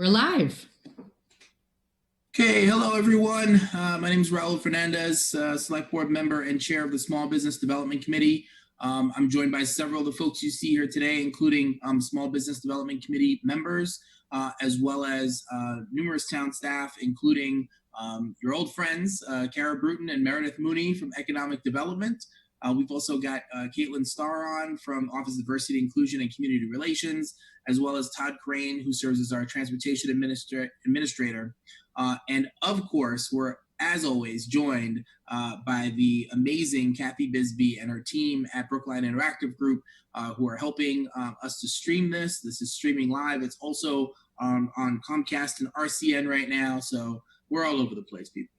We're live. Okay, hello everyone. My name is Raul Fernandez, Select Board Member and Chair of the Small Business Development Committee. I'm joined by several of the folks you see here today, including Small Business Development Committee members, as well as numerous town staff, including your old friends, Kara Bruton and Meredith Mooney from Economic Development. We've also got Caitlin Starr on from Office of Diversity, Inclusion, and Community Relations, as well as Todd Crane, who serves as our Transportation Administrator. And of course, we're, as always, joined by the amazing Kathy Bisbee and her team at Brookline Interactive Group, who are helping us to stream this. This is streaming live. It's also on Comcast and RCN right now, so we're all over the place, people.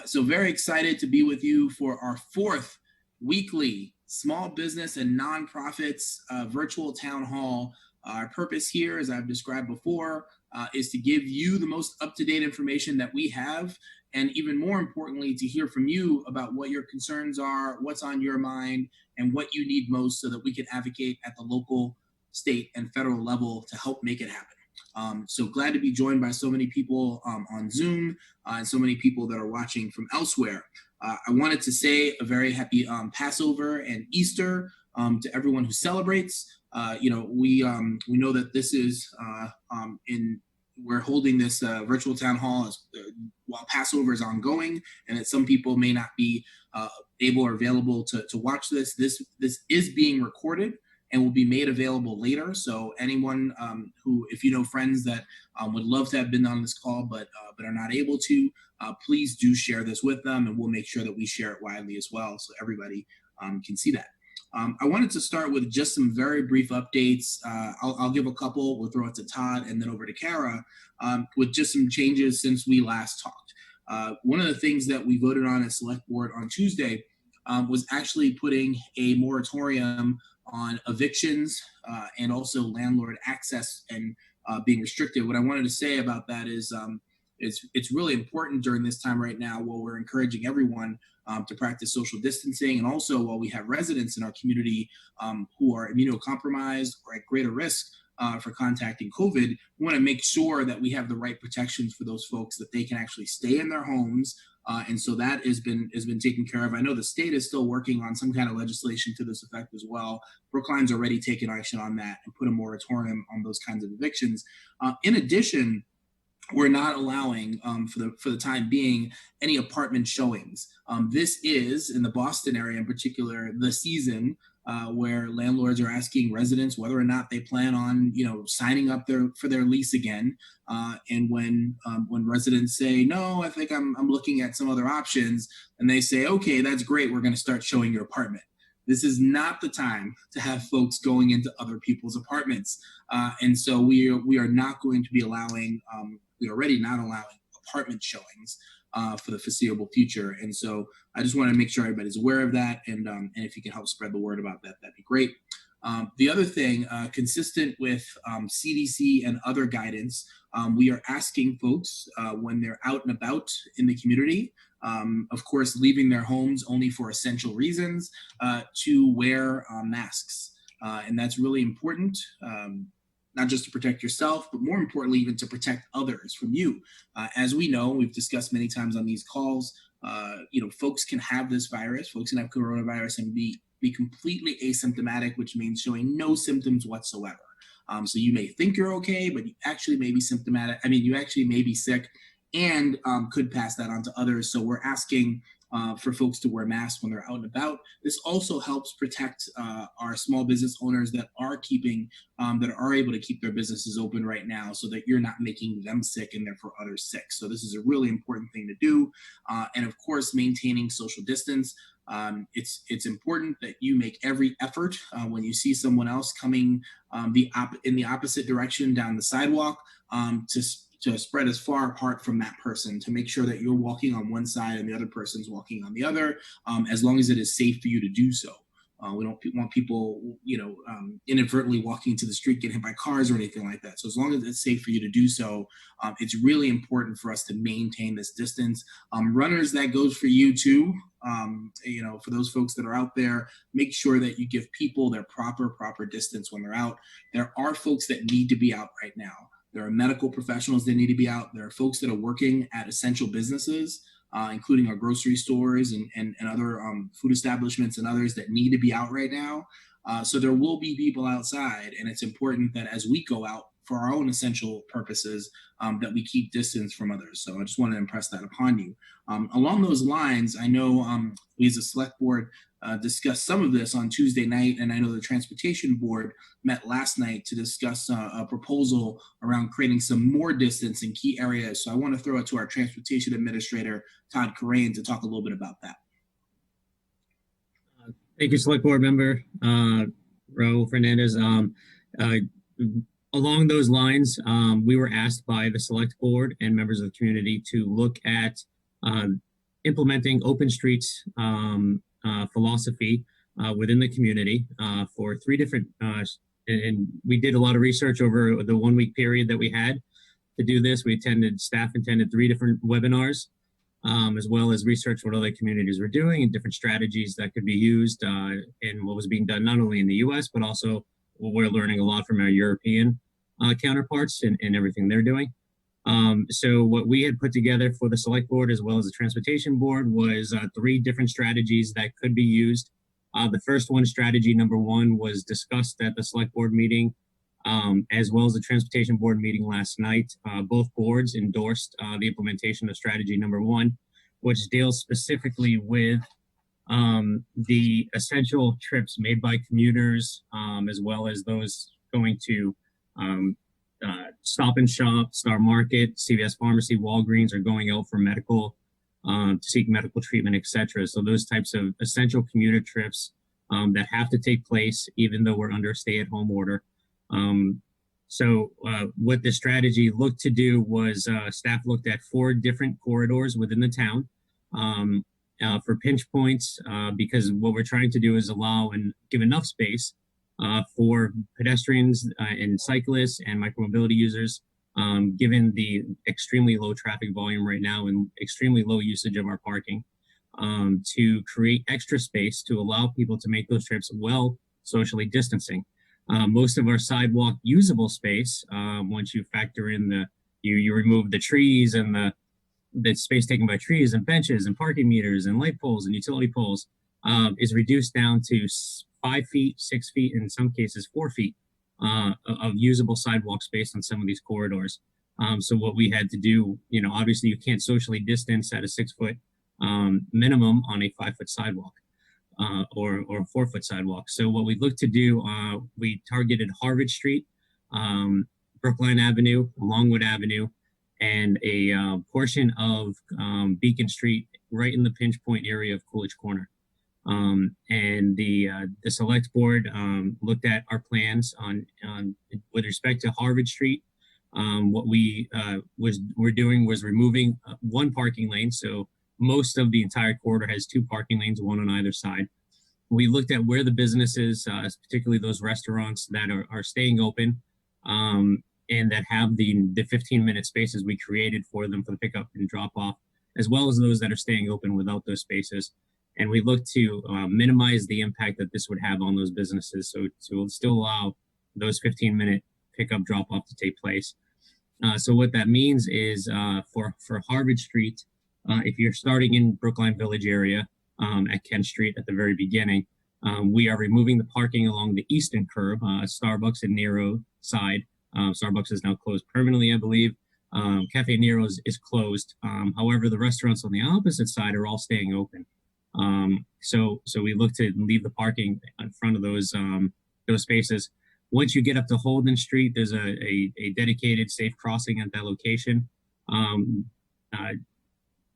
So very excited to be with you for our fourth weekly small business and nonprofits virtual town hall. Our purpose here, as I've described before, is to give you the most up-to-date information that we have, and even more importantly, to hear from you about what your concerns are, what's on your mind, and what you need most so that we can advocate at the local, state, and federal level to help make it happen. So glad to be joined by so many people on Zoom and so many people that are watching from elsewhere. I wanted to say a very happy Passover and Easter to everyone who celebrates. We know that this is we're holding this virtual town hall while Passover is ongoing, and that some people may not be able or available to watch this. This is being recorded and will be made available later. So anyone who, if you know friends that would love to have been on this call but are not able to, please do share this with them, and we'll make sure that we share it widely as well so everybody can see that. I wanted to start with just some very brief updates. I'll give a couple. We'll throw it to Todd and then over to Kara with just some changes since we last talked. One of the things that we voted on as Select Board on Tuesday was actually putting a moratorium on evictions and also landlord access and being restricted. What I wanted to say about that is it's really important during this time right now while we're encouraging everyone to practice social distancing, and also while we have residents in our community who are immunocompromised or at greater risk for contacting COVID. We want to make sure that we have the right protections for those folks, that they can actually stay in their homes. And so that has been taken care of. I know the state is still working on some kind of legislation to this effect as well. Brookline's already taken action on that and put a moratorium on those kinds of evictions. In addition, we're not allowing, for the time being, any apartment showings. This is, in the Boston area in particular, the season where landlords are asking residents whether or not they plan on, signing up for their lease again. And when residents say, no, I think I'm looking at some other options, and they say, okay, that's great, we're going to start showing your apartment. This is not the time to have folks going into other people's apartments. And so we are not going to be allowing, we're already not allowing apartment showings for the foreseeable future. And so I just want to make sure everybody's aware of that. And if you can help spread the word about that, that'd be great. The other thing, consistent with CDC and other guidance, we are asking folks when they're out and about in the community, of course, leaving their homes only for essential reasons, to wear masks. And that's really important. Not just to protect yourself, but more importantly, even to protect others from you. As we know, we've discussed many times on these calls, folks can have this virus, folks can have coronavirus and be completely asymptomatic, which means showing no symptoms whatsoever. So you may think you're okay, but you actually may be symptomatic. You actually may be sick and could pass that on to others. So we're asking for folks to wear masks when they're out and about. This also helps protect our small business owners that are able to keep their businesses open right now, so that you're not making them sick and therefore others sick. So this is a really important thing to do. And of course, maintaining social distance. It's important that you make every effort when you see someone else coming in the opposite direction down the sidewalk to spread as far apart from that person, to make sure that you're walking on one side and the other person's walking on the other, as long as it is safe for you to do so. We don't want people, inadvertently walking to the street, getting hit by cars or anything like that. So as long as it's safe for you to do so, it's really important for us to maintain this distance. Runners, that goes for you too. For those folks that are out there, make sure that you give people their proper distance when they're out. There are folks that need to be out right now. There are medical professionals that need to be out. There are folks that are working at essential businesses, including our grocery stores and other food establishments and others that need to be out right now. So there will be people outside, and it's important that as we go out for our own essential purposes, that we keep distance from others. So I just want to impress that upon you. Along those lines, I know we as a select board discussed some of this on Tuesday night, and I know the transportation board met last night to discuss a proposal around creating some more distance in key areas. So I want to throw it to our transportation administrator, Todd Corain, to talk a little bit about that. Thank you, Select Board Member Raul Fernandez. Along those lines, we were asked by the Select Board and members of the community to look at implementing open streets philosophy within the community for 3 different, and we did a lot of research over the 1-week period that we had to do this. Staff attended 3 different webinars, as well as research what other communities were doing and different strategies that could be used in what was being done not only in the US, but also we're learning a lot from our European counterparts and everything they're doing. So what we had put together for the Select Board as well as the Transportation Board was 3 different strategies that could be used. The first one, strategy number 1, was discussed at the Select Board meeting, as well as the Transportation Board meeting last night. Both boards endorsed the implementation of strategy number 1, which deals specifically with the essential trips made by commuters, as well as those going to Stop and Shop, Star Market, CVS Pharmacy, Walgreens, are going out for medical, to seek medical treatment, etc. So those types of essential commuter trips that have to take place even though we're under a stay-at-home order. So what the strategy looked to do was staff looked at 4 different corridors within the town for pinch points, because what we're trying to do is allow and give enough space for pedestrians and cyclists and micromobility users, given the extremely low traffic volume right now and extremely low usage of our parking, to create extra space to allow people to make those trips while socially distancing. Most of our sidewalk usable space, once you factor in you remove the trees and the space taken by trees and benches and parking meters and light poles and utility poles, is reduced down to 5 feet, 6 feet, in some cases 4 feet of usable sidewalk space on some of these corridors. So what we had to do, obviously you can't socially distance at a 6-foot minimum on a 5-foot sidewalk. Or a 4-foot sidewalk. So what we looked to do, we targeted Harvard Street, Brookline Avenue, Longwood Avenue, and a portion of Beacon Street, right in the pinch point area of Coolidge Corner. And the Select Board looked at our plans on with respect to Harvard Street. What we're doing was removing 1 parking lane. So most of the entire corridor has 2 parking lanes, 1 on either side. We looked at where the businesses, particularly those restaurants that are staying open, and that have the 15-minute spaces we created for them for the pickup and drop off, as well as those that are staying open without those spaces. And we looked to minimize the impact that this would have on those businesses, so to still allow those 15-minute pickup drop off to take place. So what that means is for Harvard Street, if you're starting in Brookline Village area at Kent Street at the very beginning, we are removing the parking along the eastern curb, Starbucks and Nero side. Starbucks is now closed permanently, I believe. Cafe Nero is closed. However, the restaurants on the opposite side are all staying open. So we look to leave the parking in front of those spaces. Once you get up to Holden Street, there's a dedicated safe crossing at that location.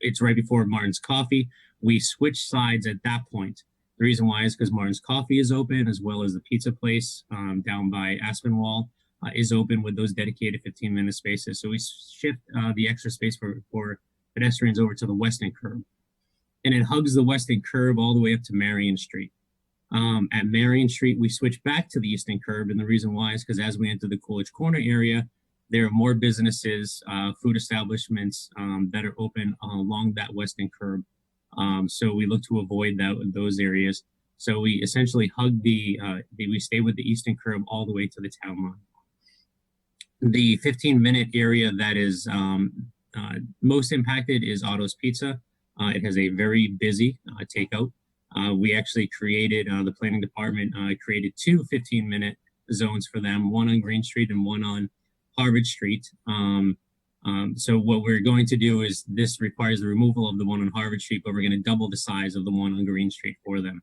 It's right before Martin's Coffee. We switch sides at that point. The reason why is because Martin's Coffee is open, as well as the pizza place down by Aspinwall is open with those dedicated 15-minute spaces. So we shift the extra space for pedestrians over to the western curb. And it hugs the western curb all the way up to Marion Street. At Marion Street, we switch back to the eastern curb. And the reason why is because as we enter the Coolidge Corner area, there are more businesses, food establishments that are open along that western curb. So we look to avoid those areas. So we essentially hug we stay with the eastern curb all the way to the town line. The 15-minute area that is most impacted is Otto's Pizza. It has a very busy takeout. We actually created, the planning department created two 15-minute zones for them, one on Green Street and one on Harvard Street. So what we're going to do is this requires the removal of the one on Harvard Street, but we're going to double the size of the one on Green Street for them.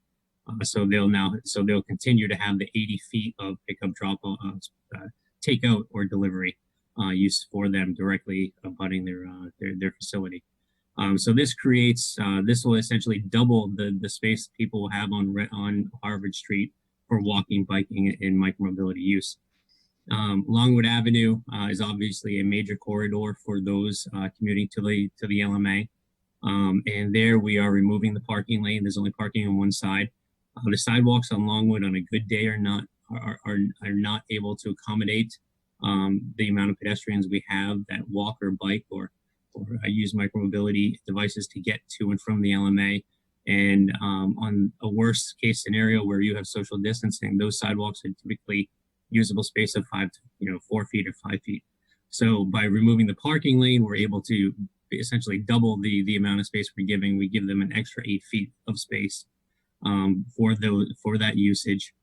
So they'll continue to have the 80 feet of pickup, drop, takeout or delivery use for them directly abutting their facility. So this creates this will essentially double the space people will have on Harvard Street for walking, biking, and micromobility use. Longwood Avenue is obviously a major corridor for those commuting to the LMA, and there we are removing the parking lane. There's only parking on one side. The sidewalks on Longwood on a good day are not able to accommodate the amount of pedestrians we have that walk or bike or use micromobility devices to get to and from the LMA. And on a worst case scenario where you have social distancing, those sidewalks are typically usable space of 4 feet or 5 feet. So by removing the parking lane, we're able to essentially double the amount of space we're giving. We give them an extra 8 feet of space for that usage,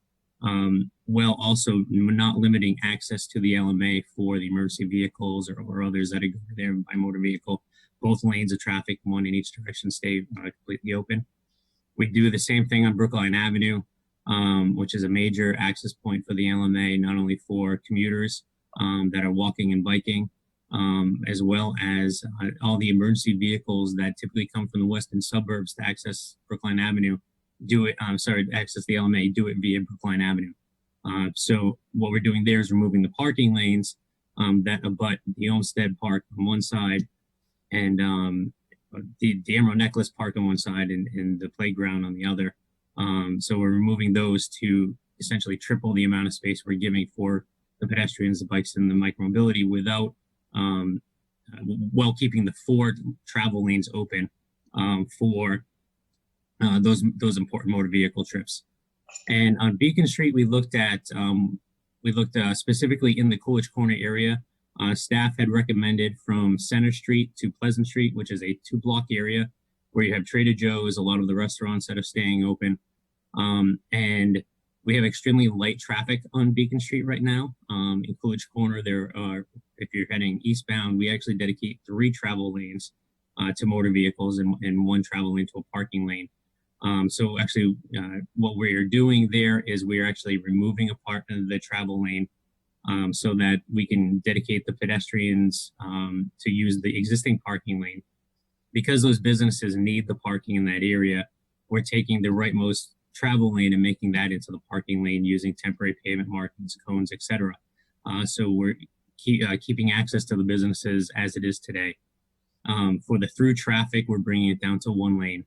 while also not limiting access to the LMA for the emergency vehicles or others that are going there by motor vehicle. Both lanes of traffic, one in each direction, stay completely open. We do the same thing on Brookline Avenue, which is a major access point for the LMA, not only for commuters that are walking and biking, as well as all the emergency vehicles that typically come from the western suburbs to access Brookline Avenue. Access the LMA, do it via Brookline Avenue. So what we're doing there is removing the parking lanes that abut the Olmsted Park on one side and the Emerald Necklace Park on one side and the playground on the other. So we're removing those to essentially triple the amount of space we're giving for the pedestrians, the bikes, and the micromobility without, while keeping the 4 travel lanes open for those important motor vehicle trips. And on Beacon Street, we looked specifically in the Coolidge Corner area. Staff had recommended from Center Street to Pleasant Street, which is a 2-block area where you have Trader Joe's, a lot of the restaurants that are staying open. And we have extremely light traffic on Beacon Street right now. In Coolidge Corner, if you're heading eastbound, we actually dedicate 3 travel lanes to motor vehicles and 1 travel lane to a parking lane. So actually, what we're doing there is we're actually removing a part of the travel lane so that we can dedicate the pedestrians to use the existing parking lane. Because those businesses need the parking in that area, we're taking the rightmost travel lane and making that into the parking lane using temporary pavement markings, cones, etc. So we're keeping access to the businesses as it is today. For the through traffic, we're bringing it down to 1 lane.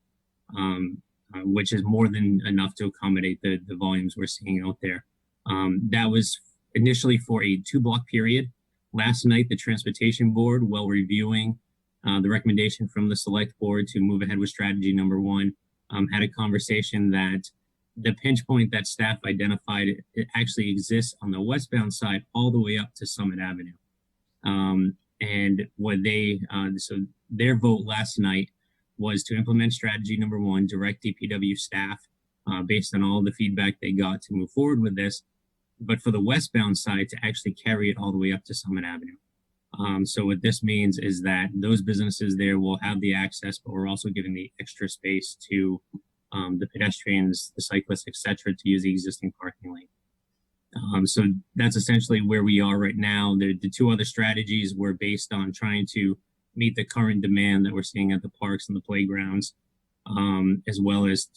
Which is more than enough to accommodate the volumes we're seeing out there. That was initially for a 2-block period. Last night, the Transportation Board, while reviewing the recommendation from the Select Board to move ahead with strategy number 1, had a conversation that the pinch point that staff identified, it actually exists on the westbound side all the way up to Summit Avenue. And what so their vote last night was to implement strategy number 1, direct DPW staff based on all the feedback they got to move forward with this, but for the westbound side to actually carry it all the way up to Summit Avenue. So what this means is that those businesses there will have the access, but we're also giving the extra space to the pedestrians, the cyclists, etc., to use the existing parking lane. So that's essentially where we are right now. The 2 other strategies were based on trying to meet the current demand that we're seeing at the parks and the playgrounds, as well as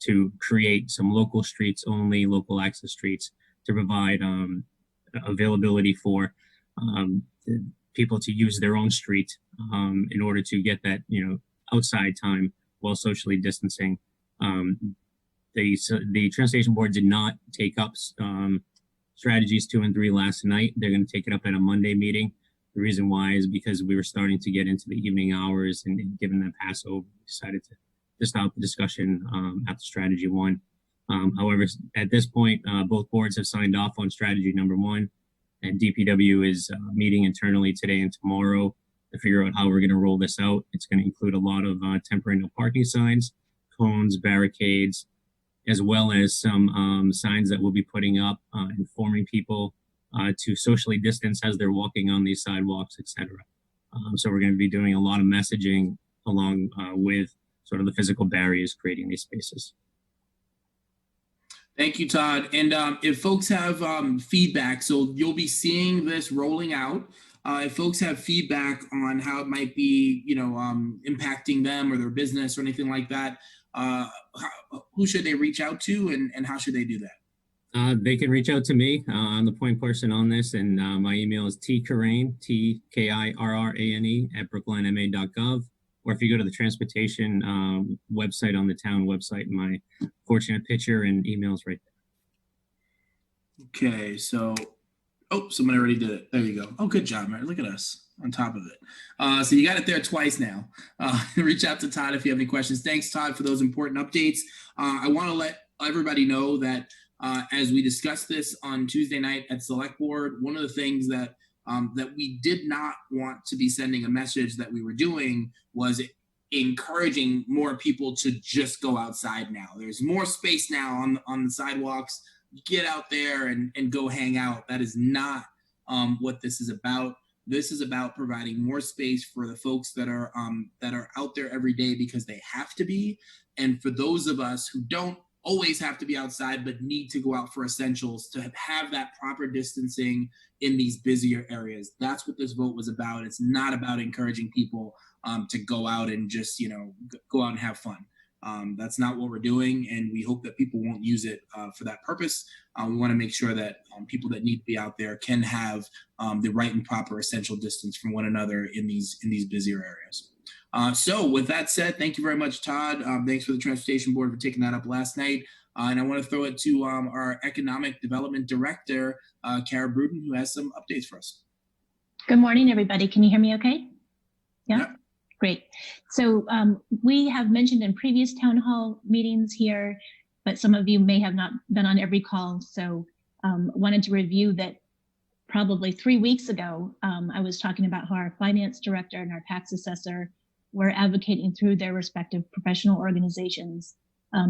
to create some local streets only, local access streets to provide availability for people to use their own street in order to get that outside time while socially distancing. The Transportation Board did not take up strategies 2 and 3 last night. They're going to take it up at a Monday meeting. The reason why is because we were starting to get into the evening hours and given them Passover, we decided to stop the discussion after strategy 1. However, at this point, both boards have signed off on strategy number 1. And DPW is meeting internally today and tomorrow to figure out how we're going to roll this out. It's going to include a lot of temporary no parking signs, cones, barricades, as well as some signs that we'll be putting up informing people to socially distance as they're walking on these sidewalks, etc. So we're going to be doing a lot of messaging along with sort of the physical barriers creating these spaces. Thank you, Todd. And if folks have feedback, so you'll be seeing this rolling out. If folks have feedback on how it might be, impacting them or their business or anything like that, who should they reach out to, and how should they do that? They can reach out to me. I'm the point person on this, and my email is tkarrane, TKIRRANE @brooklinema.gov. Or if you go to the transportation website on the town website, my fortunate picture and emails right there. Okay, so, someone already did it. There you go. Oh, good job, Mary. Look at us on top of it. So you got it there twice now. Reach out to Todd if you have any questions. Thanks, Todd, for those important updates. I want to let everybody know that as we discussed this on Tuesday night at Select Board, one of the things that we did not want to be sending a message that we were doing was encouraging more people to just go outside now. There's more space now on the sidewalks. Get out there and go hang out. That is not what this is about. This is about providing more space for the folks that are out there every day because they have to be, and for those of us who don't always have to be outside but need to go out for essentials to have that proper distancing in these busier areas. That's what this vote was about. It's not about encouraging people to go out and just go out and have fun. That's not what we're doing, and we hope that people won't use it for that purpose. We want to make sure that people that need to be out there can have the right and proper essential distance from one another in these busier areas. So with that said, thank you very much, Todd. Thanks for the Transportation Board for taking that up last night. And I want to throw it to our Economic Development Director, Kara Bruton, who has some updates for us. Good morning, everybody. Can you hear me okay? Yeah. Yep. Great. So we have mentioned in previous town hall meetings here, but some of you may have not been on every call. So wanted to review that probably 3 weeks ago, I was talking about how our finance director and our tax assessor were advocating through their respective professional organizations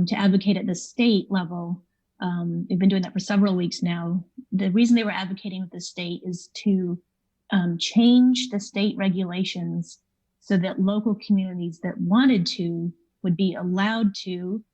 to advocate at the state level. They've been doing that for several weeks now. The reason they were advocating with the state is to change the state regulations so that local communities that wanted to would be allowed to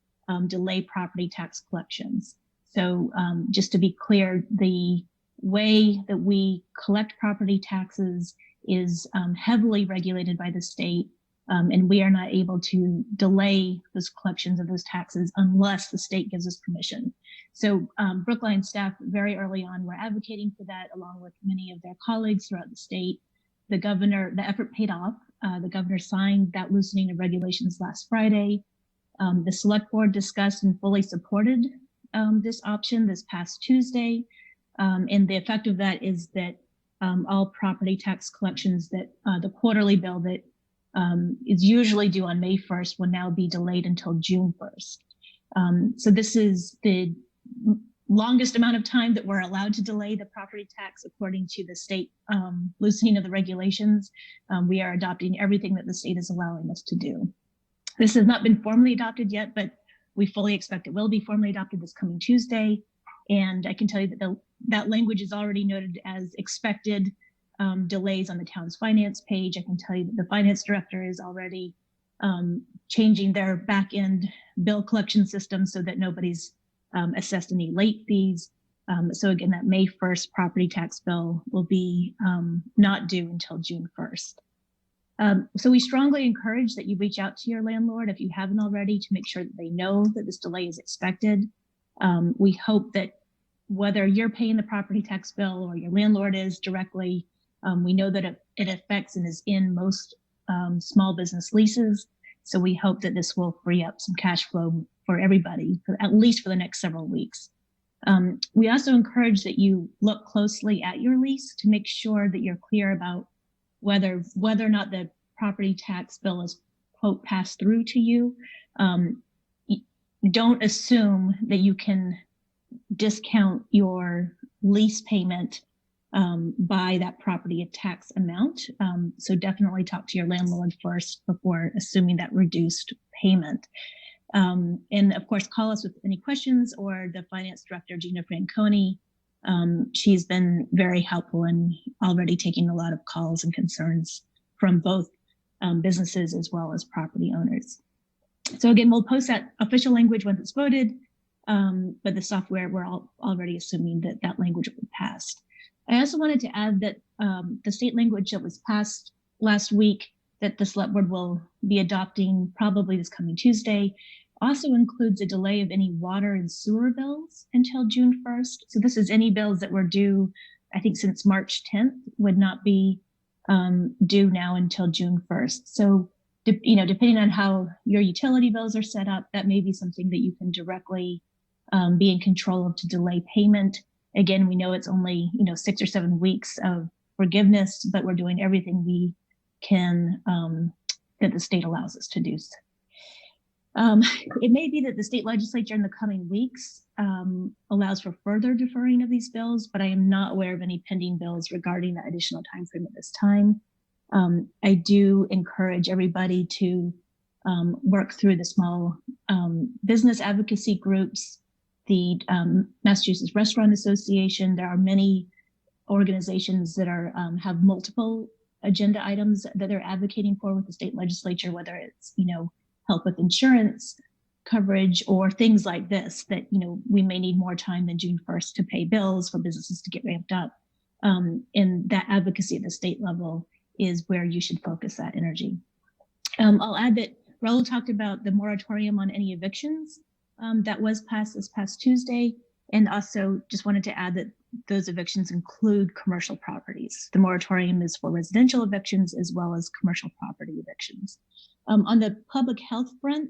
delay property tax collections. So just to be clear, the way that we collect property taxes is heavily regulated by the state, and we are not able to delay those collections of those taxes unless the state gives us permission. So Brookline staff very early on were advocating for that along with many of their colleagues throughout the state. The effort paid off. The governor signed that loosening of regulations last Friday. The select board discussed and fully supported this option this past Tuesday. And the effect of that is that all property tax collections that the quarterly bill that is usually due on May 1st will now be delayed until June 1st. So this is the longest amount of time that we're allowed to delay the property tax according to the state loosening of the regulations. We are adopting everything that the state is allowing us to do. This has not been formally adopted yet, but we fully expect it will be formally adopted this coming Tuesday. And I can tell you that that language is already noted as expected delays on the town's finance page. I can tell you that the finance director is already changing their back end bill collection system so that nobody's assessed any late fees. So again, that May 1st property tax bill will be not due until June 1st. So we strongly encourage that you reach out to your landlord if you haven't already to make sure that they know that this delay is expected. We hope that whether you're paying the property tax bill or your landlord is directly, we know that it affects and is in most small business leases. So we hope that this will free up some cash flow for everybody, at least for the next several weeks. We also encourage that you look closely at your lease to make sure that you're clear about whether or not the property tax bill is, quote, passed through to you. Don't assume that you can discount your lease payment by that property tax amount. So definitely talk to your landlord first before assuming that reduced payment. And of course, call us with any questions, or the finance director, Gina Franconi. She's been very helpful and already taking a lot of calls and concerns from both businesses as well as property owners. So again, we'll post that official language once it's voted, but the software, we're already assuming that that language will be passed. I also wanted to add that the state language that was passed last week that the select board will be adopting probably this coming Tuesday also includes a delay of any water and sewer bills until June 1st. So this is any bills that were due, I think, since March 10th would not be due now until June 1st. So, depending on how your utility bills are set up, that may be something that you can directly be in control of to delay payment. Again, we know it's only 6 or 7 weeks of forgiveness, but we're doing everything we can that the state allows us to do. It may be that the state legislature in the coming weeks allows for further deferring of these bills, but I am not aware of any pending bills regarding that additional time frame at this time. I do encourage everybody to work through the small business advocacy groups, the Massachusetts Restaurant Association. There are many organizations that are have multiple agenda items that they're advocating for with the state legislature, whether it's help with insurance coverage or things like this that we may need more time than June 1st to pay bills for businesses to get ramped up. And that advocacy at the state level is where you should focus that energy. I'll add that Raul talked about the moratorium on any evictions that was passed this past Tuesday, and also just wanted to add that those evictions include commercial properties. The moratorium is for residential evictions as well as commercial property evictions. On the public health front,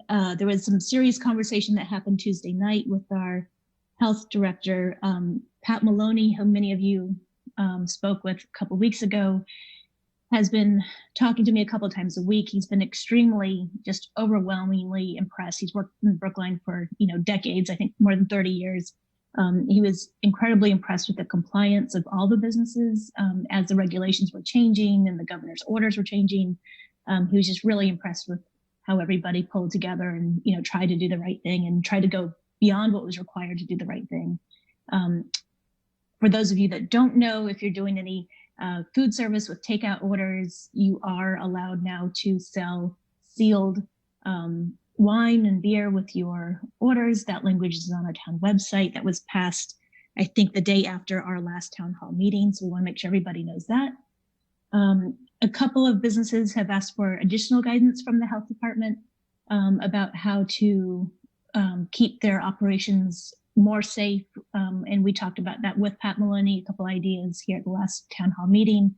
there was some serious conversation that happened Tuesday night with our health director, Pat Maloney, who many of you spoke with a couple weeks ago, has been talking to me a couple of times a week. He's been extremely, just overwhelmingly impressed. He's worked in Brookline for decades, I think more than 30 years. He was incredibly impressed with the compliance of all the businesses as the regulations were changing and the governor's orders were changing. He was just really impressed with how everybody pulled together and tried to do the right thing and tried to go beyond what was required to do the right thing. For those of you that don't know, if you're doing any food service with takeout orders, you are allowed now to sell sealed wine and beer with your orders. That language is on our town website. That was passed, I think, the day after our last town hall meeting. So we want to make sure everybody knows that. A couple of businesses have asked for additional guidance from the health department about how to keep their operations more safe. And we talked about that with Pat Maloney, a couple ideas here at the last town hall meeting.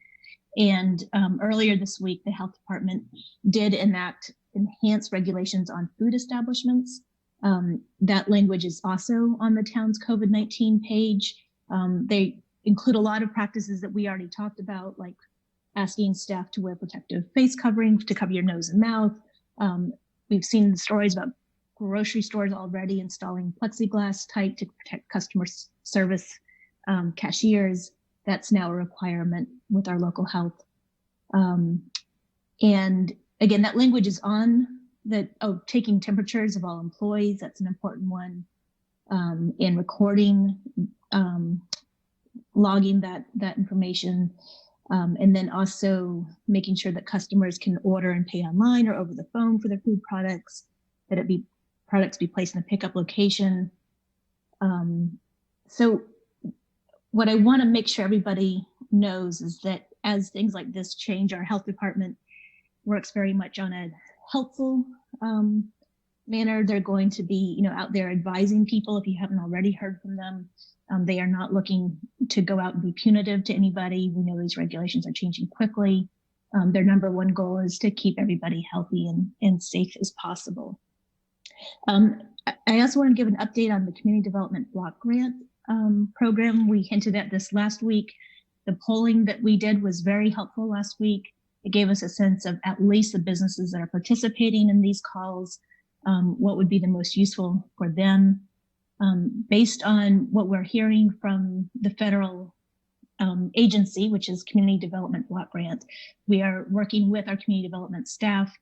And earlier this week, the health department did enact enhanced regulations on food establishments. That language is also on the town's COVID-19 page. They include a lot of practices that we already talked about, like asking staff to wear protective face covering to cover your nose and mouth. We've seen the stories about grocery stores already installing plexiglass type to protect customer service cashiers. That's now a requirement with our local health. And again, that language is on the taking temperatures of all employees. That's an important one. And recording, logging that information. And then also making sure that customers can order and pay online or over the phone for their food products, that products be placed in a pickup location. So what I want to make sure everybody knows is that as things like this change, our health department works very much on a helpful manner. They're going to be, out there advising people if you haven't already heard from them. They are not looking to go out and be punitive to anybody. We know these regulations are changing quickly. Their number one goal is to keep everybody healthy and safe as possible. I also want to give an update on the Community Development Block Grant program. We hinted at this last week. The polling that we did was very helpful last week. It gave us a sense of at least the businesses that are participating in these calls, what would be the most useful for them. Based on what we're hearing from the federal agency, which is Community Development Block Grant. We are working with our community development staff,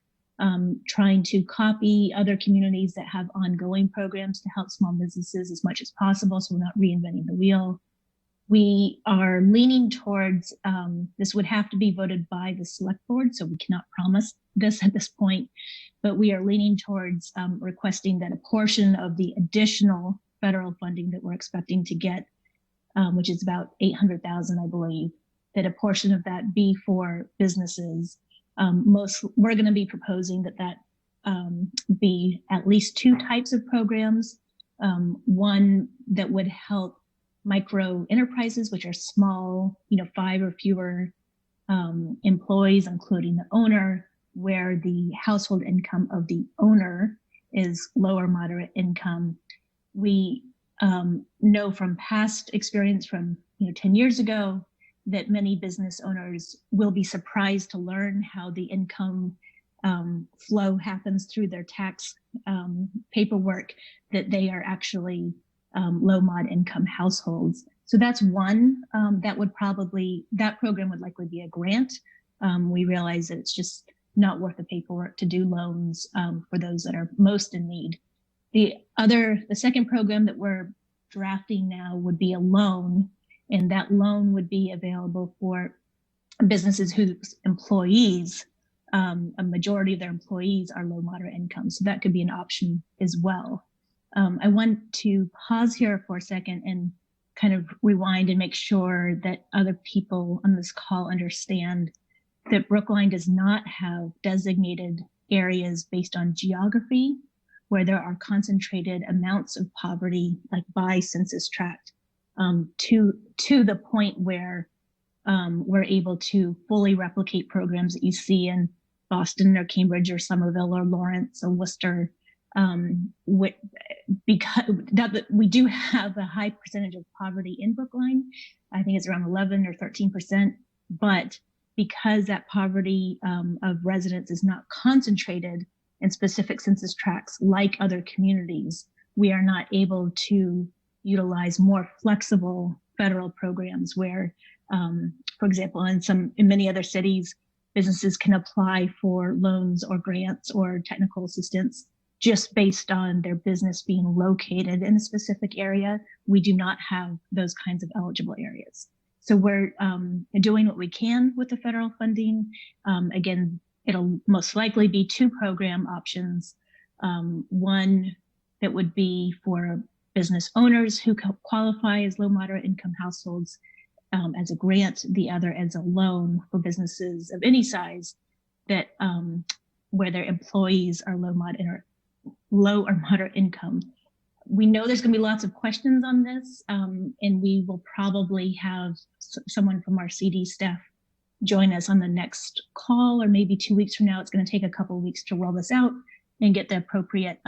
trying to copy other communities that have ongoing programs to help small businesses as much as possible, so we're not reinventing the wheel. We are leaning towards, this would have to be voted by the select board, so we cannot promise this at this point, but we are leaning towards requesting that a portion of the additional federal funding that we're expecting to get, which is about $800,000, I believe, that a portion of that be for businesses. We're going to be proposing that be at least 2 types of programs. One that would help micro enterprises, which are small, 5 or fewer employees, including the owner, where the household income of the owner is low or moderate income. We know from past experience from 10 years ago that many business owners will be surprised to learn how the income flow happens through their tax paperwork, that they are actually low mod income households. So that's one that program would likely be a grant. We realize that it's just not worth the paperwork to do loans for those that are most in need. The second program that we're drafting now would be a loan, and that loan would be available for businesses whose employees, a majority of their employees are low moderate income. So that could be an option as well. I want to pause here for a second and kind of rewind and make sure that other people on this call understand that Brookline does not have designated areas based on geography where there are concentrated amounts of poverty, like by census tract, to the point where we're able to fully replicate programs that you see in Boston or Cambridge or Somerville or Lawrence or Worcester. Because we do have a high percentage of poverty in Brookline. I think it's around 11 or 13%, but because that poverty of residents is not concentrated in specific census tracts like other communities, we are not able to utilize more flexible federal programs where, for example, in many other cities, businesses can apply for loans or grants or technical assistance just based on their business being located in a specific area. We do not have those kinds of eligible areas. So we're doing what we can with the federal funding. Again, it'll most likely be 2 program options. One that would be for business owners who qualify as low moderate income households as a grant, the other as a loan for businesses of any size that where their employees are low or moderate income. We know there's going to be lots of questions on this, and we will probably have someone from our CD staff join us on the next call, or maybe 2 weeks from now. It's going to take a couple of weeks to roll this out and get the appropriate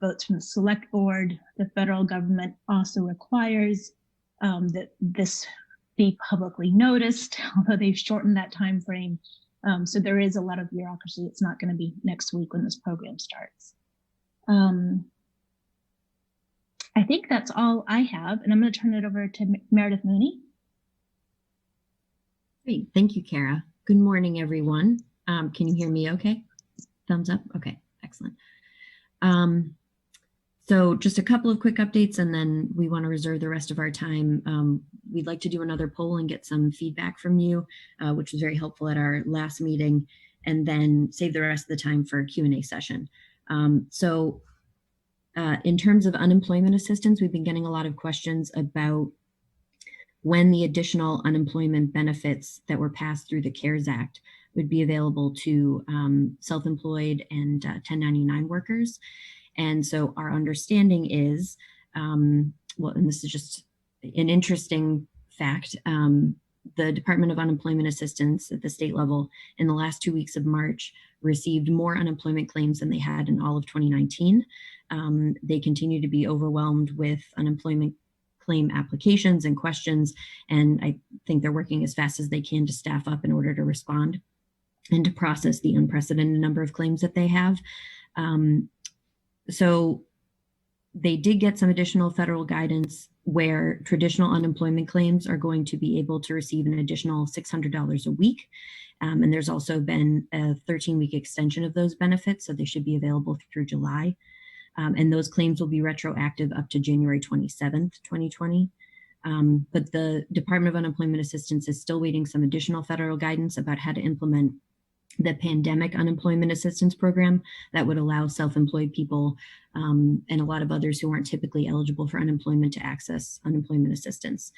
votes from the select board. The federal government also requires that this be publicly noticed, although they've shortened that time frame. So there is a lot of bureaucracy. It's not going to be next week when this program starts. I think that's all I have, and I'm going to turn it over to Meredith Mooney. Great. Thank you, Kara. Good morning, everyone. Can you hear me okay? Thumbs up? Okay, excellent. So just a couple of quick updates, and then we want to reserve the rest of our time. We'd like to do another poll and get some feedback from you, which was very helpful at our last meeting, and then save the rest of the time for a Q&A session. In terms of unemployment assistance, we've been getting a lot of questions about when the additional unemployment benefits that were passed through the CARES Act would be available to self-employed and 1099 workers. And so our understanding is, well, and this is just an interesting fact, the Department of Unemployment Assistance at the state level in the last 2 weeks of March received more unemployment claims than they had in all of 2019. They continue to be overwhelmed with unemployment claim applications and questions, and I think they're working as fast as they can to staff up in order to respond and to process the unprecedented number of claims that they have. So They did get some additional federal guidance where traditional unemployment claims are going to be able to receive an additional $600 a week. And there's also been a 13-week extension of those benefits, so they should be available through July. And those claims will be retroactive up to January 27th, 2020. But the Department of Unemployment Assistance is still waiting some additional federal guidance about how to implement the Pandemic Unemployment Assistance Program that would allow self-employed people and a lot of others who aren't typically eligible for unemployment to access unemployment assistance.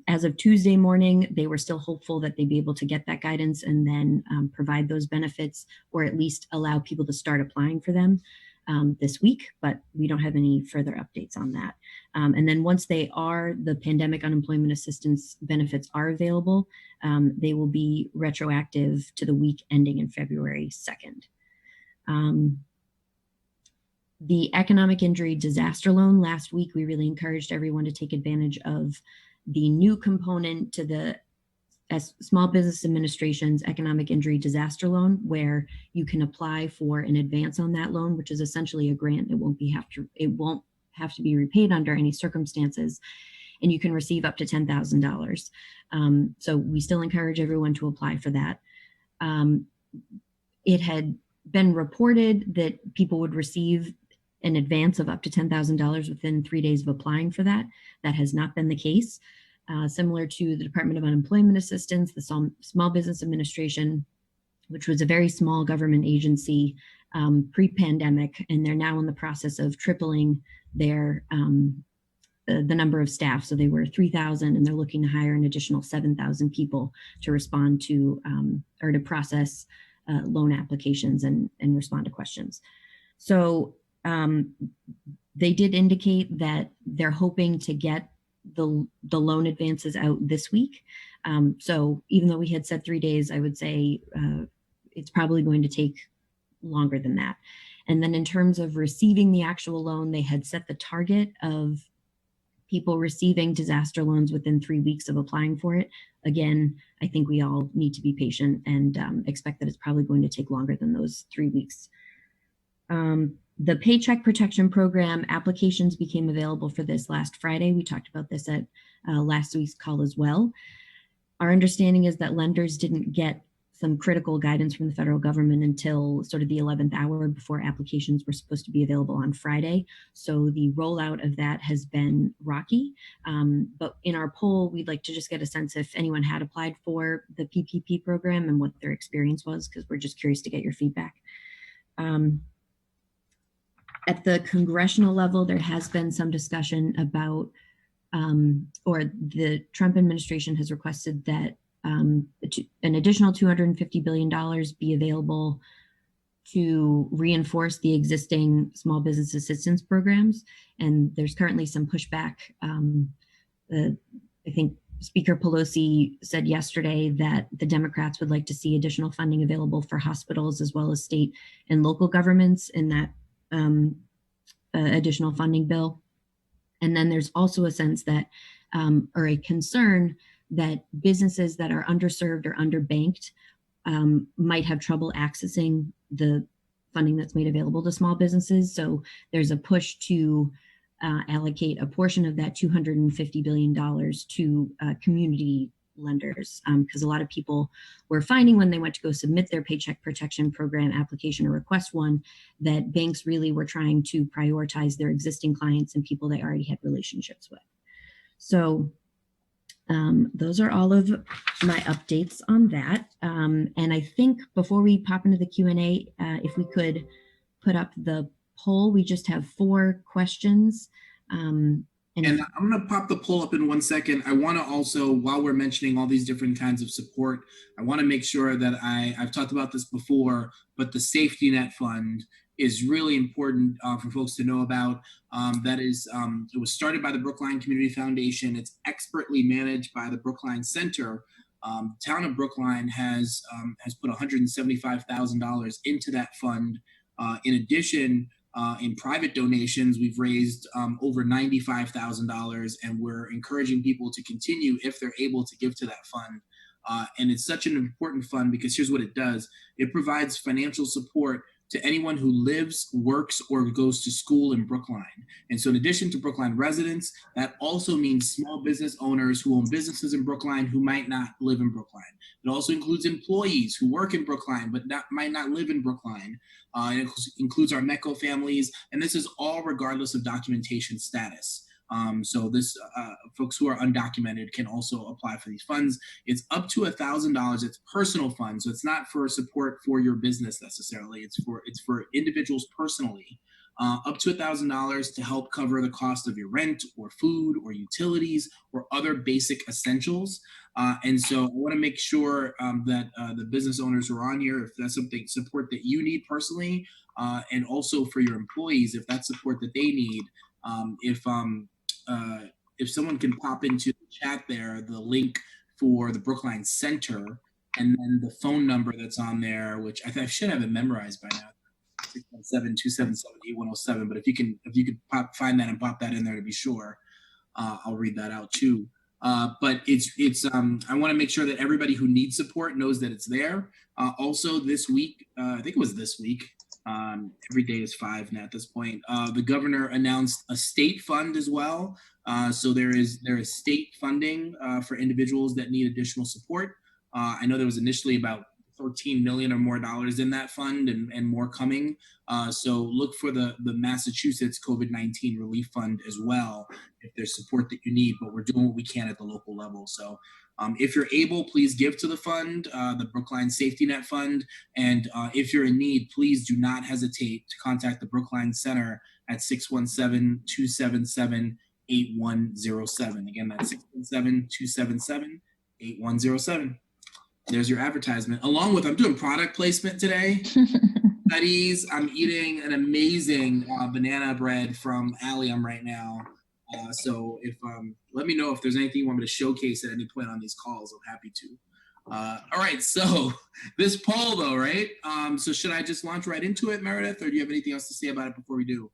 As of Tuesday morning, they were still hopeful that they'd be able to get that guidance and then provide those benefits, or at least allow people to start applying for them this week, but we don't have any further updates on that. And then once the pandemic unemployment assistance benefits are available, they will be retroactive to the week ending in February 2nd. The economic injury disaster loan, last week, we really encouraged everyone to take advantage of the new component to the Small Business Administration's economic injury disaster loan, where you can apply for an advance on that loan, which is essentially a grant. It won't have to be repaid under any circumstances, and you can receive up to $10,000. So we still encourage everyone to apply for that. It had been reported that people would receive an advance of up to $10,000 within 3 days of applying for that. That has not been the case. Similar to the Department of Unemployment Assistance, the Small Business Administration, which was a very small government agency pre-pandemic, and they're now in the process of tripling their the number of staff. So they were 3,000, and they're looking to hire an additional 7,000 people to respond to or to process loan applications and respond to questions. So they did indicate that they're hoping to get the loan advances out this week. So even though we had said 3 days, I would say it's probably going to take longer than that. And then in terms of receiving the actual loan, they had set the target of people receiving disaster loans within 3 weeks of applying for it. Again, I think we all need to be patient and expect that it's probably going to take longer than those 3 weeks. The Paycheck Protection Program applications became available for this last Friday. We talked about this at last week's call as well. Our understanding is that lenders didn't get some critical guidance from the federal government until sort of the 11th hour before applications were supposed to be available on Friday. So the rollout of that has been rocky. But in our poll, we'd like to just get a sense if anyone had applied for the PPP program and what their experience was, because we're just curious to get your feedback. At the congressional level, there has been some discussion about, or the Trump administration has requested that an additional $250 billion be available to reinforce the existing small business assistance programs. And there's currently some pushback. I think Speaker Pelosi said yesterday that the Democrats would like to see additional funding available for hospitals as well as state and local governments in that additional funding bill. And then there's also a sense that, or a concern that businesses that are underserved or underbanked might have trouble accessing the funding that's made available to small businesses. So there's a push to allocate a portion of that $250 billion to community lenders, because a lot of people were finding when they went to go submit their Paycheck Protection Program application or request one, that banks really were trying to prioritize their existing clients and people they already had relationships with. So those are all of my updates on that. And I think before we pop into the Q&A, if we could put up the poll, we just have 4 questions. And I'm going to pop the poll up in 1 second. I want to also, while we're mentioning all these different kinds of support, I want to make sure that I've talked about this before, but the safety net fund is really important for folks to know about. That is, it was started by the Brookline Community Foundation. It's expertly managed by the Brookline Center. The town of Brookline has put $175,000 into that fund. In addition, in private donations, we've raised over $95,000, and we're encouraging people to continue if they're able to give to that fund. And it's such an important fund because here's what it does. It provides financial support to anyone who lives, works, or goes to school in Brookline. And so in addition to Brookline residents, that also means small business owners who own businesses in Brookline who might not live in Brookline. It also includes employees who work in Brookline but might not live in Brookline. It includes our MECO families, and this is all regardless of documentation status. So this folks who are undocumented can also apply for these funds. It's up to $1,000. It's personal funds, so it's not for support for your business necessarily. It's for individuals personally. Up to $1,000 to help cover the cost of your rent or food or utilities or other basic essentials. And so I want to make sure that the business owners who are on here, if that's something support that you need personally, and also for your employees, if that's support that they need, if someone can pop into the chat there, the link for the Brookline Center, and then the phone number that's on there, which I should have it memorized by now, 617-277-8107. But if you could find that and pop that in there to be sure, I'll read that out too. But it's I want to make sure that everybody who needs support knows that it's there. Also this week, I think it was this week, every day is 5 now at this point. The governor announced a state fund as well. So there is state funding for individuals that need additional support. I know there was initially about $13 million or more in that fund, and more coming. So look for the Massachusetts COVID-19 relief fund as well if there's support that you need, but we're doing what we can at the local level. So if you're able, please give to the fund, the Brookline Safety Net Fund. And if you're in need, please do not hesitate to contact the Brookline Center at 617-277-8107. Again, that's 617-277-8107. There's your advertisement. Along with, I'm doing product placement today. Studies. I'm eating an amazing banana bread from Allium right now. So if let me know if there's anything you want me to showcase at any point on these calls. I'm happy to. All right. So this poll, though, right? So should I just launch right into it, Meredith, or do you have anything else to say about it before we do?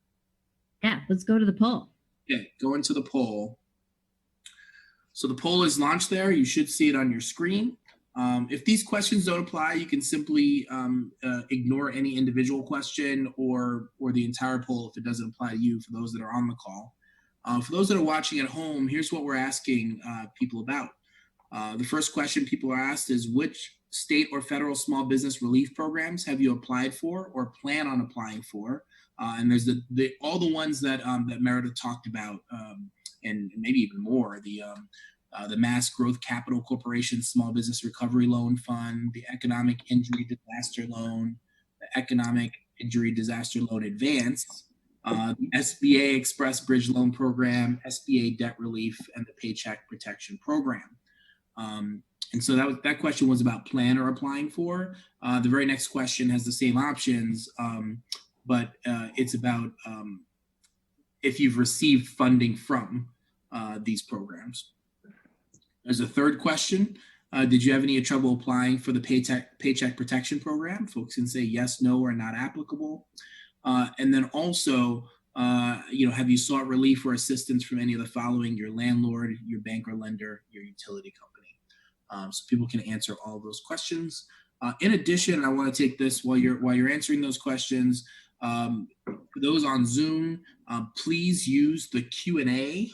Yeah, let's go to the poll. Okay, go into the poll. So the poll is launched there. You should see it on your screen. If these questions don't apply, you can simply ignore any individual question or the entire poll if it doesn't apply to you, for those that are on the call. For those that are watching at home, here's what we're asking people about. The first question people are asked is, which state or federal small business relief programs have you applied for or plan on applying for? And there's all the ones that Meredith talked about, and maybe even more. The Mass Growth Capital Corporation Small Business Recovery Loan Fund, the Economic Injury Disaster Loan, the Economic Injury Disaster Loan Advance, the SBA Express Bridge Loan Program, SBA Debt Relief, and the Paycheck Protection Program. And so that question was about plan or applying for. The very next question has the same options, but it's about if you've received funding from these programs. There's a third question. Did you have any trouble applying for the Paycheck Protection Program? Folks can say yes, no, or not applicable. And then also, have you sought relief or assistance from any of the following: your landlord, your bank or lender, your utility company? So people can answer all of those questions. In addition, I want to take this while you're answering those questions. For those on Zoom, please use the Q&A.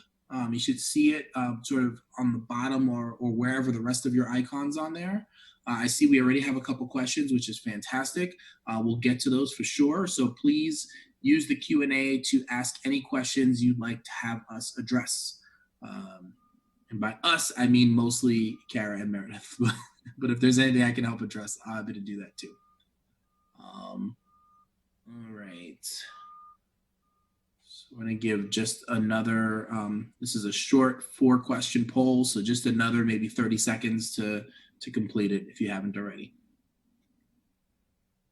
You should see it sort of on the bottom or wherever the rest of your icons on there. I see we already have a couple questions, which is fantastic. We'll get to those for sure. So please use the Q&A to ask any questions you'd like to have us address. And by us, I mean mostly Kara and Meredith. But if there's anything I can help address, I'm happy to do that too. All right. I'm going to give just another, this is a short 4-question poll, so just another maybe 30 seconds to complete it if you haven't already.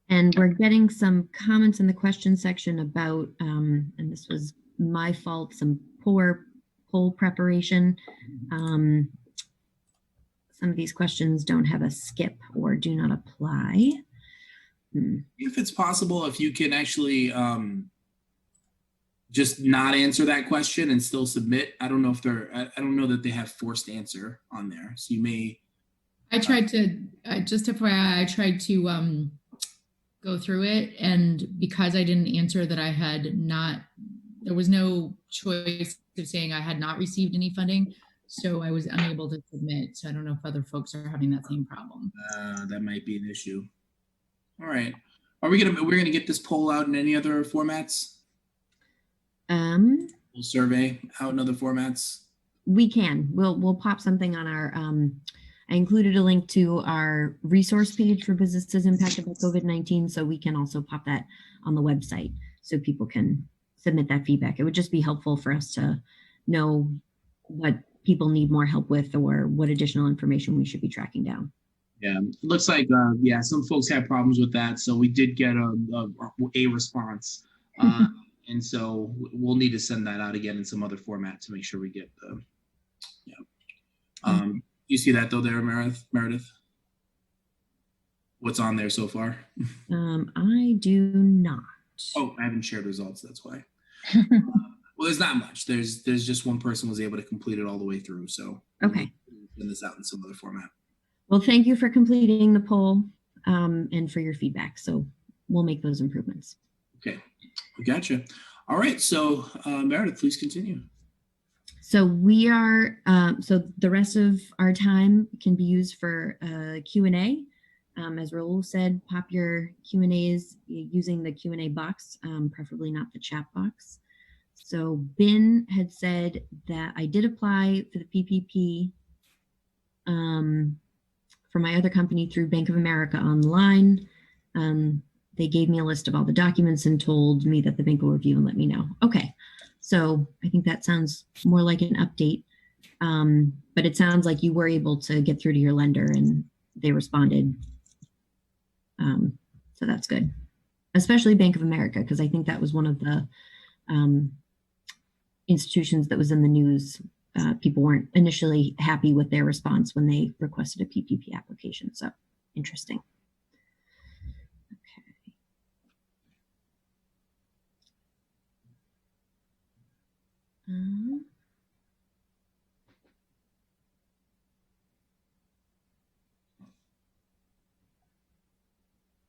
And we're getting some comments in the question section about, and this was my fault, some poor poll preparation. Some of these questions don't have a skip or do not apply. If it's possible, if you can actually just not answer that question and still submit. I don't know if I don't know that they have forced answer on there. So you may. I tried to, just FYI, I tried to go through it. And because I didn't answer that there was no choice of saying I had not received any funding. So I was unable to submit. So I don't know if other folks are having that same problem. That might be an issue. All right. We're gonna get this poll out in any other formats? We'll survey out in other formats. We can. We'll pop something on our. I included a link to our resource page for businesses impacted by COVID-19, so we can also pop that on the website so people can submit that feedback. It would just be helpful for us to know what people need more help with or what additional information we should be tracking down. Yeah, it looks like some folks had problems with that, so we did get a response, and so we'll need to send that out again in some other format to make sure we get the. Yeah. You see that though, there, Meredith? What's on there so far? I do not. Oh, I haven't shared results. That's why. Well, there's not much. There's just one person was able to complete it all the way through. So okay, we'll send this out in some other format. Well, thank you for completing the poll and for your feedback. So we'll make those improvements. Okay, we gotcha. All right. So Meredith, please continue. So we are, so the rest of our time can be used for Q&A. As Raul said, pop your Q&As using the Q&A box, preferably not the chat box. So Ben had said that I did apply for the PPP for my other company through Bank of America online. They gave me a list of all the documents and told me that the bank will review and let me know. Okay. So I think that sounds more like an update, but it sounds like you were able to get through to your lender and they responded. So that's good, especially Bank of America, because I think that was one of the institutions that was in the news. People weren't initially happy with their response when they requested a PPP application. So interesting.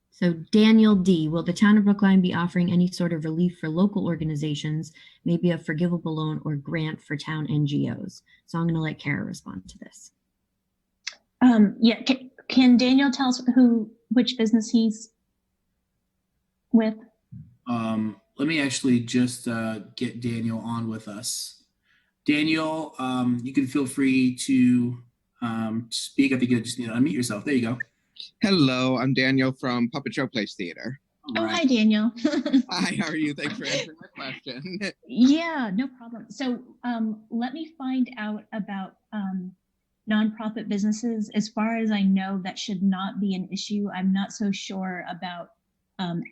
So Daniel D, will the town of Brookline be offering any sort of relief for local organizations, maybe a forgivable loan or grant for town NGOs? So I'm going to let Kara respond to this. Yeah, can Daniel tell us which business he's with? Let me actually just get Daniel on with us. Daniel, you can feel free to speak. I think you just need to unmute yourself. There you go. Hello, I'm Daniel from Puppet Show Place Theater. Oh, hi, Daniel. Hi, how are you? Thanks for answering my question. Yeah, no problem. So let me find out about nonprofit businesses. As far as I know, that should not be an issue. I'm not so sure about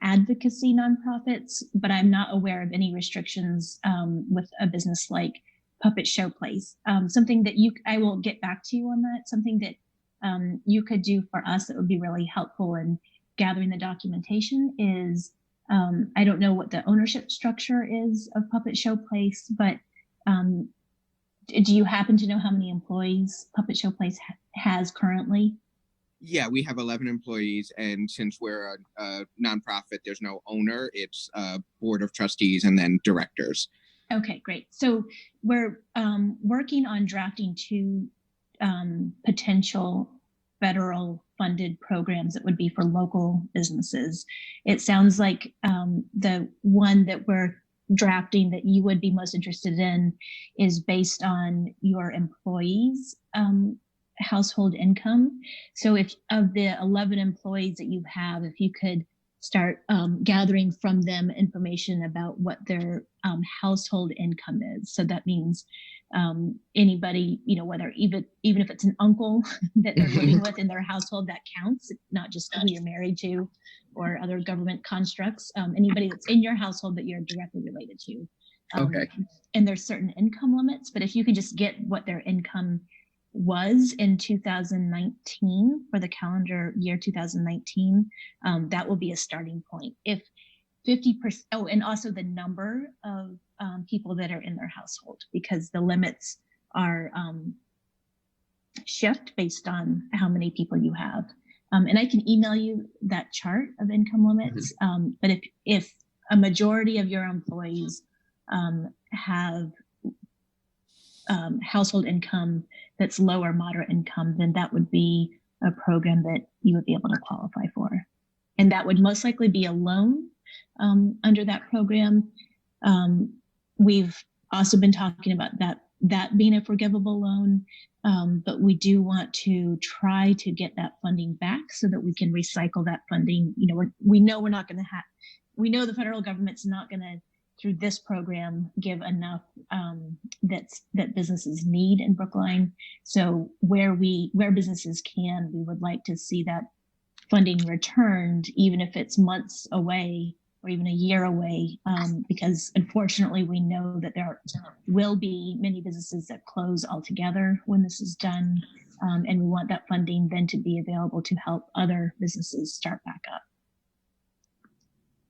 advocacy nonprofits, but I'm not aware of any restrictions with a business like Puppet Show Place. Something that I will get back to you on that, something that you could do for us that would be really helpful in gathering the documentation is, I don't know what the ownership structure is of Puppet Show Place, but do you happen to know how many employees Puppet Show Place has currently? Yeah, we have 11 employees, and since we're a nonprofit, there's no owner. It's a board of trustees and then directors. Okay, great. So we're working on drafting two potential federal funded programs that would be for local businesses. It sounds like the one that we're drafting that you would be most interested in is based on your employees' household income. So if of the 11 employees that you have, if you could start gathering from them information about what their household income is. So that means anybody, whether even if it's an uncle that they're living with in their household, that counts, not just who you're married to or other government constructs, anybody that's in your household that you're directly related to. Okay. And there's certain income limits, but if you could just get what their income was in 2019 for the calendar year 2019, that will be a starting point. If 50%, and also the number of people that are in their household, because the limits are shift based on how many people you have. And I can email you that chart of income limits. But if a majority of your employees have household income that's low or moderate income, then that would be a program that you would be able to qualify for. And that would most likely be a loan under that program. We've also been talking about that being a forgivable loan, but we do want to try to get that funding back so that we can recycle that funding. We know we're not going to we know the federal government's not going to, through this program, give enough that businesses need in Brookline. So where businesses can, we would like to see that funding returned, even if it's months away or even a year away, because unfortunately we know that there will be many businesses that close altogether when this is done, and we want that funding then to be available to help other businesses start back up.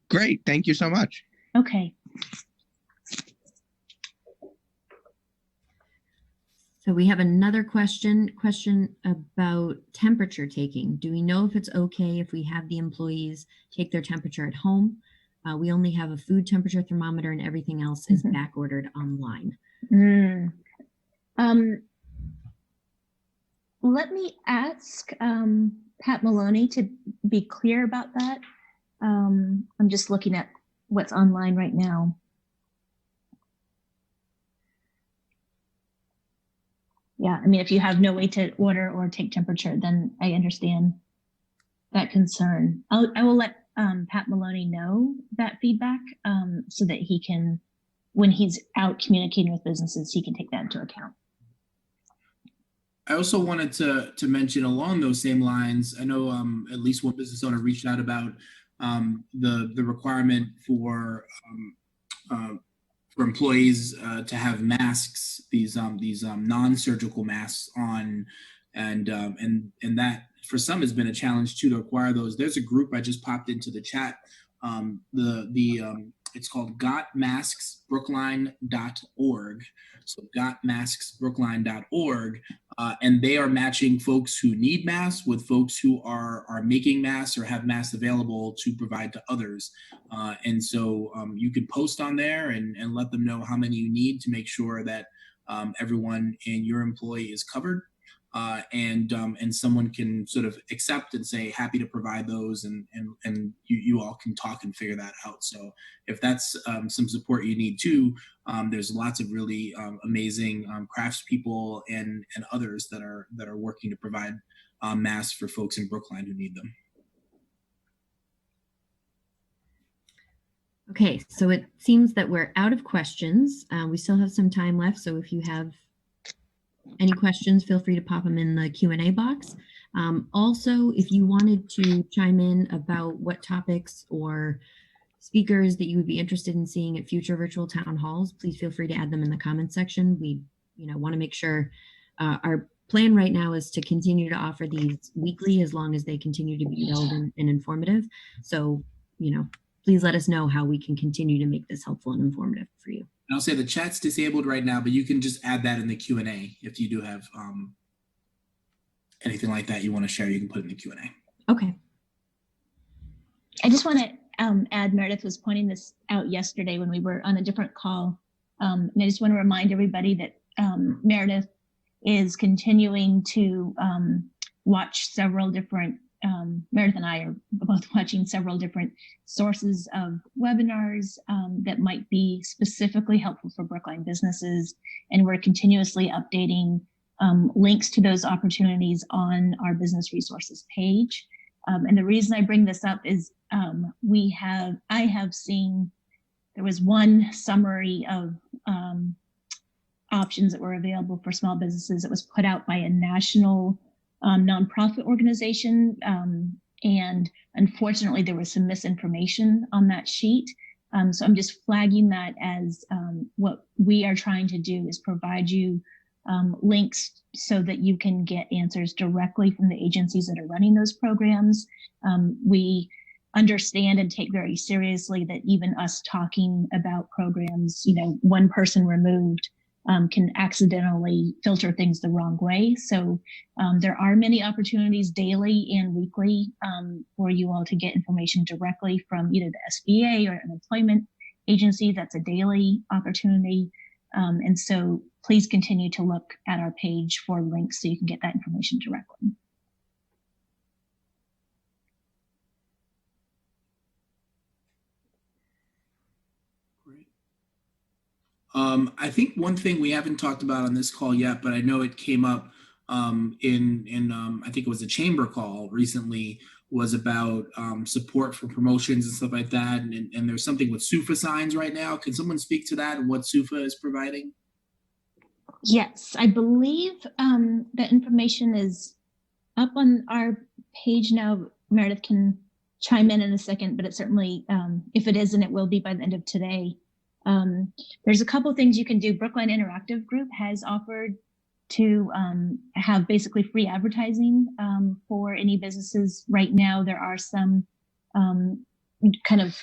Great, thank you so much. Okay. So we have another question about temperature taking. Do we know if it's okay if we have the employees take their temperature at home? We only have a food temperature thermometer and everything else is back ordered online. Let me ask Pat Maloney to be clear about that. I'm just looking at what's online right now. Yeah, I mean, if you have no way to order or take temperature, then I understand that concern. I will let Pat Maloney know that feedback so that he can, when he's out communicating with businesses, he can take that into account. I also wanted to mention along those same lines, I know at least one business owner reached out about the requirement for employees to have masks, these non-surgical masks on, and that for some has been a challenge too to acquire those. There's a group I just popped into the chat. It's called gotmasksbrookline.org. So gotmasksbrookline.org, and they are matching folks who need masks with folks who are making masks or have masks available to provide to others. And so you can post on there and let them know how many you need to make sure that everyone in your employee is covered. And someone can sort of accept and say happy to provide those, and you all can talk and figure that out. So if that's some support you need too, there's lots of really amazing craftspeople and others that are working to provide masks for folks in Brookline who need them. Okay, so it seems that we're out of questions. We still have some time left, so if you have any questions, feel free to pop them in the Q&A box. Also, if you wanted to chime in about what topics or speakers that you would be interested in seeing at future virtual town halls, please feel free to add them in the comments section. We want to make sure our plan right now is to continue to offer these weekly as long as they continue to be relevant and informative. So, please let us know how we can continue to make this helpful and informative for you. I'll say the chat's disabled right now, but you can just add that in the Q&A. If you do have anything like that you want to share, you can put it in the Q&A. Okay. I just want to add, Meredith was pointing this out yesterday when we were on a different call. And I just want to remind everybody that Meredith is continuing to watch several different, Meredith and I are both watching several different sources of webinars that might be specifically helpful for Brookline businesses. And we're continuously updating links to those opportunities on our business resources page. And the reason I bring this up is I have seen, there was one summary of options that were available for small businesses that was put out by a national nonprofit organization. And unfortunately, there was some misinformation on that sheet. So I'm just flagging that as what we are trying to do is provide you links so that you can get answers directly from the agencies that are running those programs. We understand and take very seriously that even us talking about programs, one person removed can accidentally filter things the wrong way. So there are many opportunities daily and weekly for you all to get information directly from either the SBA or an employment agency. That's a daily opportunity. And so please continue to look at our page for links so you can get that information directly. Great. I think one thing we haven't talked about on this call yet, but I know it came up in I think it was a chamber call recently, was about support for promotions and stuff like that. And there's something with SUFA signs right now. Can someone speak to that and what SUFA is providing? Yes, I believe that information is up on our page now. Meredith can chime in a second, but it certainly, if it isn't, it will be by the end of today. There's a couple things you can do. Brookline Interactive Group has offered to have basically free advertising for any businesses. Right now, there are some kind of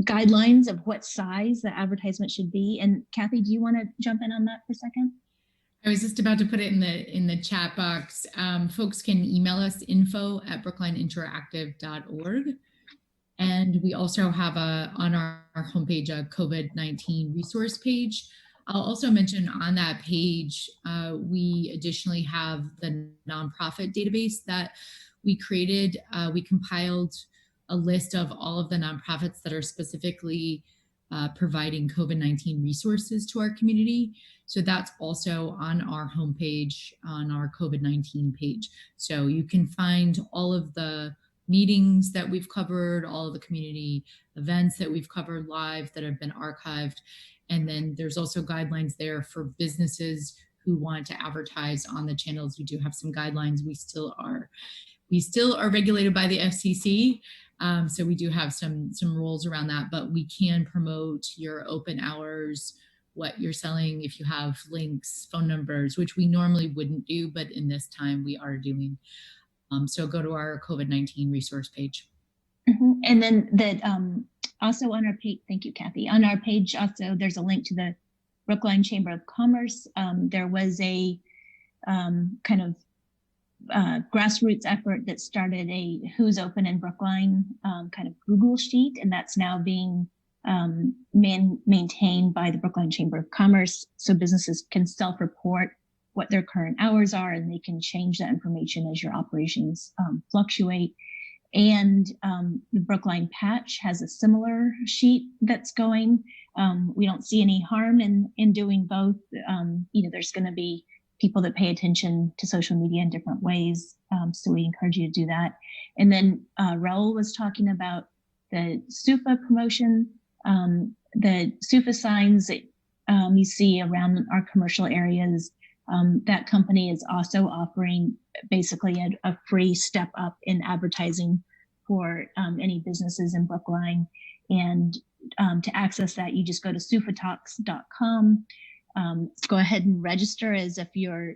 guidelines of what size the advertisement should be. And Kathy, do you want to jump in on that for a second? I was just about to put it in the chat box. Folks can email us info@brooklineinteractive.org. And we also have on our homepage a COVID-19 resource page. I'll also mention on that page, we additionally have the nonprofit database that we created. We compiled a list of all of the nonprofits that are specifically providing COVID-19 resources to our community. So that's also on our homepage, on our COVID-19 page. So you can find all of the meetings that we've covered, all of the community events that we've covered live that have been archived. And then there's also guidelines there for businesses who want to advertise on the channels. We do have some guidelines. We still are regulated by the FCC. So we do have some rules around that, but we can promote your open hours, what you're selling, if you have links, phone numbers, which we normally wouldn't do, but in this time we are doing. So go to our COVID-19 resource page. Mm-hmm. And then that also on our page, thank you, Kathy. On our page also, there's a link to the Brookline Chamber of Commerce. There was a kind of grassroots effort that started a Who's Open in Brookline kind of Google sheet, and that's now being maintained by the Brookline Chamber of Commerce, so businesses can self-report what their current hours are, and they can change that information as your operations fluctuate. And the Brookline Patch has a similar sheet that's going. We don't see any harm in doing both. There's going to be people that pay attention to social media in different ways, so we encourage you to do that. And then Raul was talking about the SUFA promotion, the SUFA signs that you see around our commercial areas. That company is also offering basically a free step up in advertising for any businesses in Brookline. And to access that, you just go to sufatalks.com. Go ahead and register as if you're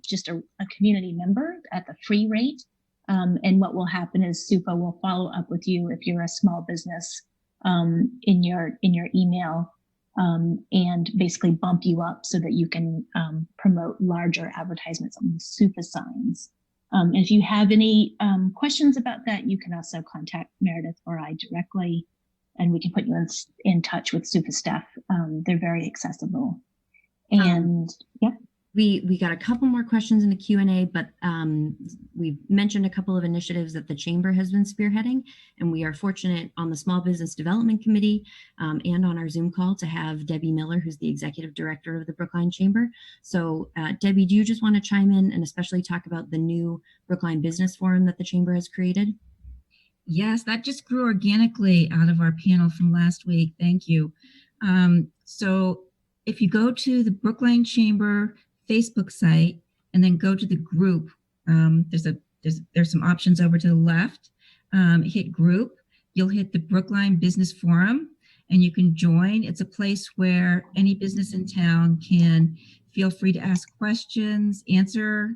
just a community member at the free rate. And what will happen is SUFA will follow up with you if you're a small business in your email. And basically bump you up so that you can promote larger advertisements on the SUFA signs. And if you have any questions about that, you can also contact Meredith or I directly, and we can put you in touch with SUFA staff. They're very accessible. And yeah. We got a couple more questions in the Q&A, but we've mentioned a couple of initiatives that the Chamber has been spearheading, and we are fortunate on the Small Business Development Committee and on our Zoom call to have Debbie Miller, who's the Executive Director of the Brookline Chamber. So Debbie, do you just want to chime in and especially talk about the new Brookline Business Forum that the Chamber has created? Yes, that just grew organically out of our panel from last week. Thank you. So if you go to the Brookline Chamber Facebook site and then go to the group, there's some options over to the left. Hit group, you'll hit the Brookline Business Forum, and you can join. It's a place where any business in town can feel free to ask questions, answer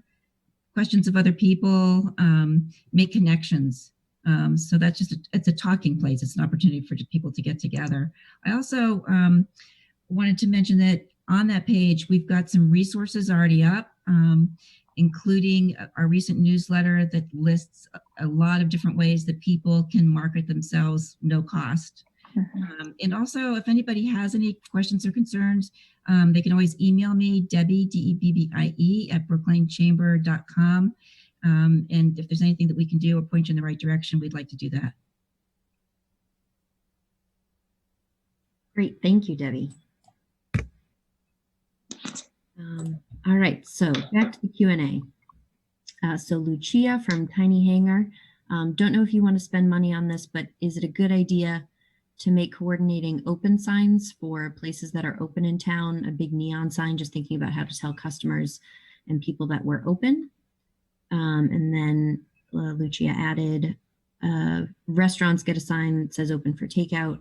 questions of other people, make connections. So that's it's a talking place. It's an opportunity for people to get together. I also wanted to mention that on that page, we've got some resources already up, including our recent newsletter that lists a lot of different ways that people can market themselves, no cost. And also, if anybody has any questions or concerns, they can always email me, Debbie, DEBBIE, at brooklinechamber.com. And if there's anything that we can do or point you in the right direction, we'd like to do that. Great. Thank you, Debbie. All right. So back to the Q&A. So Lucia from Tiny Hangar. Don't know if you want to spend money on this, but is it a good idea to make coordinating open signs for places that are open in town, a big neon sign, just thinking about how to tell customers and people that we're open? And then Lucia added, restaurants get a sign that says open for takeout.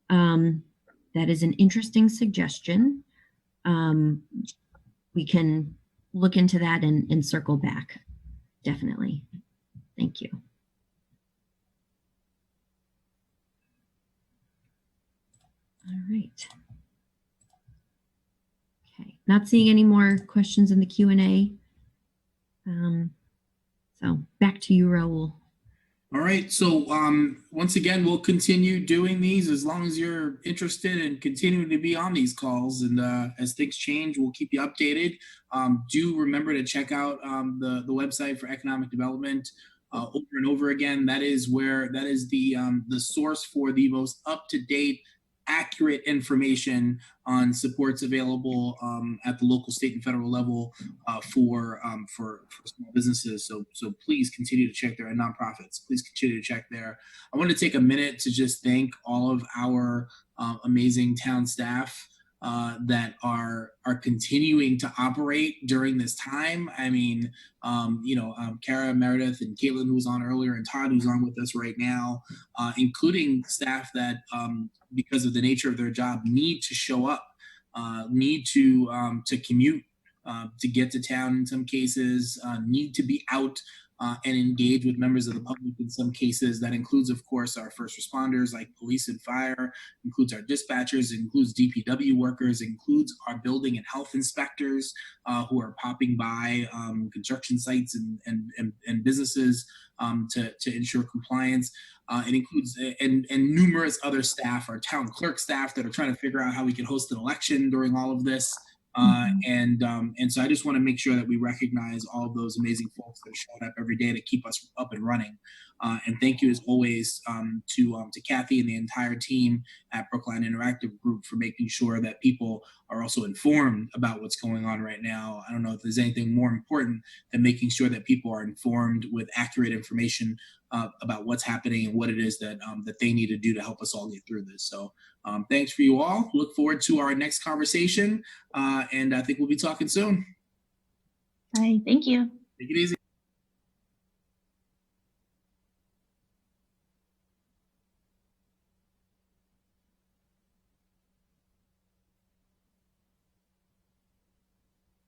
That is an interesting suggestion. We can look into that and circle back. Definitely. Thank you. All right. Okay, not seeing any more questions in the Q&A. So back to you, Raul. All right. So once again, we'll continue doing these as long as you're interested in continuing to be on these calls. And as things change, we'll keep you updated. Do remember to check out the website for economic development over and over again. That is the source for the most up-to-date, accurate information on supports available at the local, state, and federal level for small businesses. So please continue to check there, and nonprofits. Please continue to check there. I want to take a minute to just thank all of our amazing town staff that are continuing to operate during this time. I mean, Kara, Meredith, and Caitlin, who was on earlier, and Todd, who's on with us right now, including staff that, because of the nature of their job, need to show up, need to commute to get to town in some cases, need to be out and engage with members of the public in some cases. That includes, of course, our first responders like police and fire, includes our dispatchers, includes DPW workers, includes our building and health inspectors who are popping by construction sites and businesses to ensure compliance. It includes and numerous other staff, our town clerk staff, that are trying to figure out how we can host an election during all of this. And so I just want to make sure that we recognize all of those amazing folks that are showing up every day to keep us up and running. And thank you, as always, to Kathy and the entire team at Brookline Interactive Group for making sure that people are also informed about what's going on right now. I don't know if there's anything more important than making sure that people are informed with accurate information about what's happening and what it is that they need to do to help us all get through this. So thanks for you all. Look forward to our next conversation. And I think we'll be talking soon. Bye. Thank you. Take it easy.